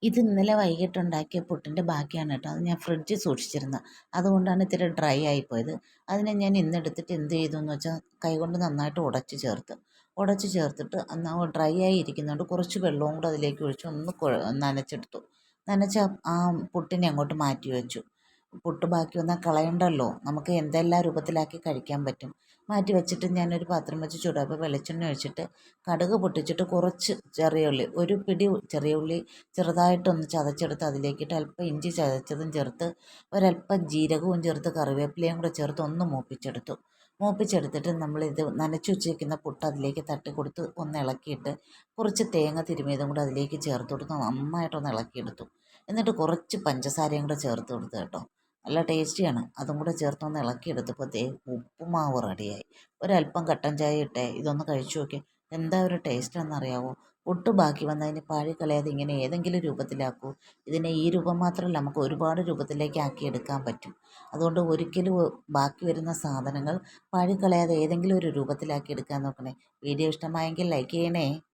ഇത് ഇന്നലെ വൈകിട്ടുണ്ടാക്കിയ പുട്ടിൻ്റെ ബാക്കിയാണ് കേട്ടോ. അത് ഞാൻ ഫ്രിഡ്ജിൽ സൂക്ഷിച്ചിരുന്നത്. അതുകൊണ്ടാണ് ഇത്തിരി ഡ്രൈ ആയിപ്പോയത്. അതിനെ ഞാൻ ഇന്നെടുത്തിട്ട് എന്ത് ചെയ്തു എന്ന് വെച്ചാൽ കൈകൊണ്ട് നന്നായിട്ട് ഉടച്ച് ചേർത്തിട്ട് ഡ്രൈ ആയി ഇരിക്കുന്നതുകൊണ്ട് കുറച്ച് വെള്ളവും കൂടെ അതിലേക്ക് ഒഴിച്ച് ഒന്ന് നനച്ചെടുത്തു. നനച്ച ആ പുട്ടിനെ അങ്ങോട്ട് മാറ്റി വെച്ചു. പുട്ട് ബാക്കി വന്നാൽ കളയണ്ടല്ലോ, നമുക്ക് എന്തെല്ലാം രൂപത്തിലാക്കി കഴിക്കാൻ പറ്റും. മാറ്റി വെച്ചിട്ട് ഞാനൊരു പാത്രം വെച്ച് ചൂടായപ്പോൾ വെളിച്ചെണ്ണ ഒഴിച്ചിട്ട് കടുക് പൊട്ടിച്ചിട്ട് കുറച്ച് ചെറിയ ഉള്ളി, ഒരു പിടി ചെറിയ ഉള്ളി ചെറുതായിട്ടൊന്ന് ചതച്ചെടുത്ത് അതിലേക്കിട്ട് അല്പം ഇഞ്ചി ചതച്ചതും ചേർത്ത് ഒരല്പം ജീരകവും ചേർത്ത് കറിവേപ്പിലയും കൂടെ ചേർത്ത് ഒന്ന് മൂപ്പിച്ചെടുത്തിട്ട് നമ്മളിത് നനച്ച് വെച്ചിരിക്കുന്ന പുട്ട് അതിലേക്ക് തട്ടി കൊടുത്ത് ഒന്ന് ഇളക്കിയിട്ട് കുറച്ച് തേങ്ങ തിരുമിയതും കൂടെ അതിലേക്ക് ചേർത്ത് കൊടുത്ത് നന്നായിട്ടൊന്ന് ഇളക്കിയെടുത്തു. എന്നിട്ട് കുറച്ച് പഞ്ചസാരയും കൂടെ ചേർത്ത് കൊടുത്തു കേട്ടോ. നല്ല ടേസ്റ്റിയാണ്. അതും കൂടെ ചേർത്തൊന്ന് ഇളക്കിയെടുത്തപ്പോൾ ഉപ്പുമാവ് റെഡിയായി. ഒരല്പം കട്ടൻ ചായ ഇട്ടേ ഇതൊന്ന് കഴിച്ചു നോക്കി. എന്താ ഒരു ടേസ്റ്റ് എന്നറിയാവോ? ഒട്ടും ബാക്കി വന്നതിന് പാഴി കളയാതെ ഇങ്ങനെ ഏതെങ്കിലും രൂപത്തിലാക്കൂ. ഇതിനെ ഈ രൂപം മാത്രമല്ല, നമുക്ക് ഒരുപാട് രൂപത്തിലേക്ക് ആക്കിയെടുക്കാൻ പറ്റും. അതുകൊണ്ട് ഒരിക്കലും ബാക്കി വരുന്ന സാധനങ്ങൾ പാഴി കളയാതെ ഏതെങ്കിലും ഒരു രൂപത്തിലാക്കി എടുക്കാൻ നോക്കണേ. വീഡിയോ ഇഷ്ടമായെങ്കിൽ ലൈക്ക് ചെയ്യണേ.